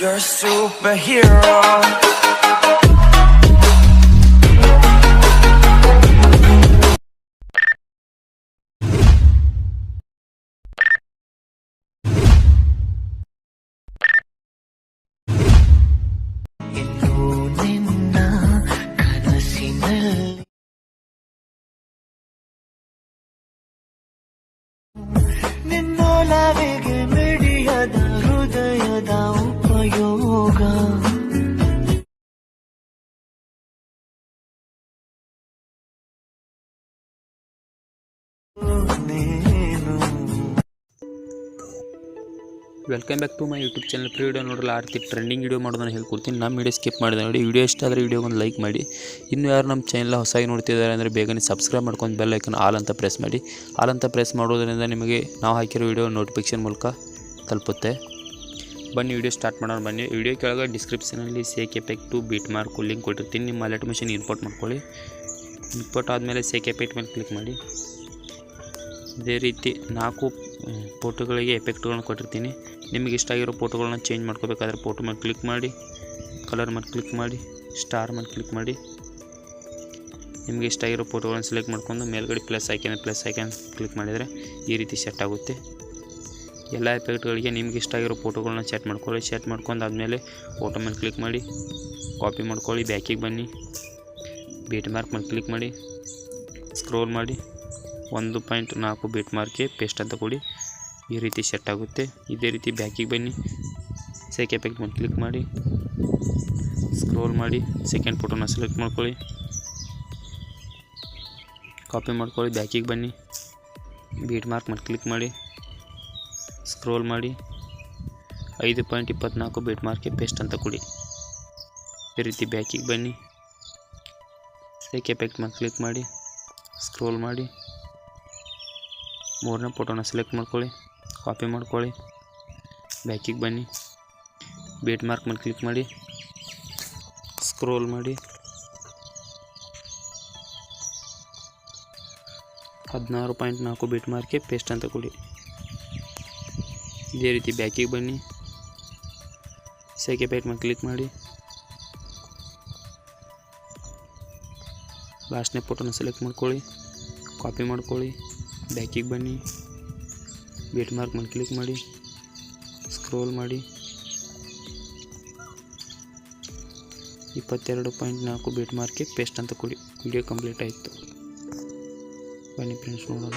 You're a superhero. ನಿನ್ನೊಲವಿಗೆ ಮಿಡಿಯದ ಹೃದಯದ ಉಪಯೋಗ welcome back to my YouTube channel. ಪ್ರೀ ವಿಡಿಯೋ ನೋಡಲ್ಲ ಆರ್ತಿ ಟ್ರೆಂಡಿಂಗ್ ವಿಡಿಯೋ ಮಾಡೋದನ್ನು ಹೇಳ್ಕೊಡ್ತೀನಿ. ನಮ್ಮ ವಿಡಿಯೋ ಸ್ಕಿಪ್ ಮಾಡಿದೆ ನೋಡಿ. ವಿಡಿಯೋ ಇಷ್ಟ ಆದರೆ ವಿಡಿಯೋ ಒಂದು ಲೈಕ್ ಮಾಡಿ. ಇನ್ನು ಯಾರು ನಮ್ಮ ಚಾನಲ್ ಹೊಸದಾಗಿ ನೋಡ್ತಿದ್ದಾರೆ ಅಂದರೆ ಬೇಗನೆ ಸಬ್ಸ್ಕ್ರೈಬ್ ಮಾಡ್ಕೊಂಡು ಬೆಲ್ ಐಕನ್ ಆಲ್ ಅಂತ ಪ್ರೆಸ್ ಮಾಡಿ. ಆಲ್ ಅಂತ ಪ್ರೆಸ್ ಮಾಡೋದ್ರಿಂದ ನಿಮಗೆ ನಾವು ಹಾಕಿರೋ ವಿಡಿಯೋ ನೋಟಿಫಿಕೇಶನ್ ಮೂಲಕ ತಲುಪುತ್ತೆ. ಬನ್ನಿ ವಿಡಿಯೋ ಸ್ಟಾರ್ಟ್ ಮಾಡೋಣ. ಬನ್ನಿ ವಿಡಿಯೋ ಕೆಳಗೆ ಡಿಸ್ಕ್ರಿಪ್ಷನಲ್ಲಿ sake effect beet mark link ಕೊಟ್ಟಿರ್ತೀನಿ. ನಿಮ್ಮ ಅಲರ್ಟ್ ಮೆಷಿನ್ ಇಂಪೋರ್ಟ್ ಮಾಡ್ಕೊಳ್ಳಿ. ಇಂಪೋರ್ಟ್ ಆದಮೇಲೆ ಸೇಕ್ ಎಫೆಕ್ಟ್ ಮೇಲೆ ಕ್ಲಿಕ್ ಮಾಡಿ. ಇದೇ ರೀತಿ 4 ಫೋಟೋಗಳಿಗೆ ಎಫೆಕ್ಟ್ಗಳನ್ನ ಕೊಟ್ಟಿರ್ತೀನಿ. ನಿಮಗೆ ಇಷ್ಟ ಆಗಿರೋ ಫೋಟೋಗಳನ್ನ ಚೇಂಜ್ ಮಾಡ್ಕೋಬೇಕಾದ್ರೆ ಫೋಟೋ ಮೇಲೆ ಕ್ಲಿಕ್ ಮಾಡಿ, ಕಲರ್ ಮೇಲೆ ಕ್ಲಿಕ್ ಮಾಡಿ, ಸ್ಟಾರ್ ಮೇಲೆ ಕ್ಲಿಕ್ ಮಾಡಿ. ನಿಮಗೆ ಇಷ್ಟ ಆಗಿರೋ ಫೋಟೋಗಳನ್ನ ಸೆಲೆಕ್ಟ್ ಮಾಡ್ಕೊಂಡು ಮೇಲ್ಗಡೆ ಪ್ಲಸ್ ಐಕನ್ ಕ್ಲಿಕ್ ಮಾಡಿದರೆ ಈ ರೀತಿ ಸೆಟ್ ಆಗುತ್ತೆ. ಎಲ್ಲ ಎಫೆಕ್ಟ್ಗಳಿಗೆ ನಿಮ್ಗೆ ಇಷ್ಟ ಆಗಿರೋ ಫೋಟೋಗಳನ್ನ ಸೆಟ್ ಮಾಡ್ಕೊಳ್ಳಿ. ಸೆಟ್ ಮಾಡ್ಕೊಂಡಾದ್ಮೇಲೆ ಫೋಟೋ ಮೇಲೆ ಕ್ಲಿಕ್ ಮಾಡಿ, ಕಾಪಿ ಮಾಡ್ಕೊಳ್ಳಿ, ಬ್ಯಾಕಿಗೆ ಬನ್ನಿ, ಬೀಟ್ ಮಾರ್ಕ್ ಮೇಲೆ ಕ್ಲಿಕ್ ಮಾಡಿ, ಸ್ಕ್ರೋಲ್ ಮಾಡಿ 1.4 ಬೀಟ್ ಮಾರ್ಕ್ಗೆ ಪೇಸ್ಟ್ ಅಂತ ಕೊಡಿ. ಈ ರೀತಿ ಸೆಟ್ ಆಗುತ್ತೆ. ಇದೇ ರೀತಿ ಬ್ಯಾಕಿಗೆ ಬನ್ನಿ, ಸೇಕ್ ಎಫೆಕ್ಟ್ ಮೇಲೆ ಕ್ಲಿಕ್ ಮಾಡಿ, ಸ್ಕ್ರೋಲ್ ಮಾಡಿ, ಸೆಕೆಂಡ್ ಫೋಟೋನ ಸೆಲೆಕ್ಟ್ ಮಾಡ್ಕೊಳ್ಳಿ, ಕಾಪಿ ಮಾಡ್ಕೊಳ್ಳಿ, ಬ್ಯಾಕಿಗೆ ಬನ್ನಿ, ಬೀಟ್ ಮಾರ್ಕ್ ಮೇಲೆ ಕ್ಲಿಕ್ ಮಾಡಿ, ಸ್ಕ್ರೋಲ್ ಮಾಡಿ 5.24 ಬೀಟ್ ಮಾರ್ಕ್ಗೆ ಪೇಸ್ಟ್ ಅಂತ ಕೊಡಿ. ಈ ರೀತಿ ಬ್ಯಾಕಿಗೆ ಬನ್ನಿ, ಸೇಕ್ ಎಫೆಕ್ಟ್ ಮೇಲೆ ಕ್ಲಿಕ್ ಮಾಡಿ, ಸ್ಕ್ರೋಲ್ ಮಾಡಿ 3ನೇ ಫೋಟೋನ ಸೆಲೆಕ್ಟ್ ಮಾಡ್ಕೊಳ್ಳಿ, ಕಾಪಿ ಮಾಡ್ಕೊಳ್ಳಿ, ಬ್ಯಾಕಿಗೆ ಬನ್ನಿ, ಬೀಟ್ ಮಾರ್ಕ್ ಮೇಲೆ ಕ್ಲಿಕ್ ಮಾಡಿ, ಸ್ಕ್ರೋಲ್ ಮಾಡಿ 16.4 ಬೀಟ್ ಮಾರ್ಕ್ಗೆ ಪೇಸ್ಟ್ ಅಂತ ಕೊಡಿ. ಇದೇ ರೀತಿ ಬ್ಯಾಕಿಗೆ ಬನ್ನಿ, ಸೇಕ್ ಎಫೆಕ್ಟ್ ಮೇಲೆ ಕ್ಲಿಕ್ ಮಾಡಿ, ಲಾಸ್ಟ್ನೇ ಫೋಟೋನ ಸೆಲೆಕ್ಟ್ ಮಾಡ್ಕೊಳ್ಳಿ, ಕಾಪಿ ಮಾಡ್ಕೊಳ್ಳಿ, ಬ್ಯಾಕಿಗೆ ಬನ್ನಿ, ಬೀಟ್ ಮಾರ್ಕ್ ಮೇಲೆ ಕ್ಲಿಕ್ ಮಾಡಿ, ಸ್ಕ್ರೋಲ್ ಮಾಡಿ 22.4 ಬೀಟ್ ಮಾರ್ಕ್ಗೆ ಪೇಸ್ಟ್ ಅಂತ ಕೊಡಿ. ವಿಡಿಯೋ ಕಂಪ್ಲೀಟ್ ಆಯಿತು. ಬನ್ನಿ ಫ್ರೆಂಡ್ಸ್ ನೋಡೋಣ.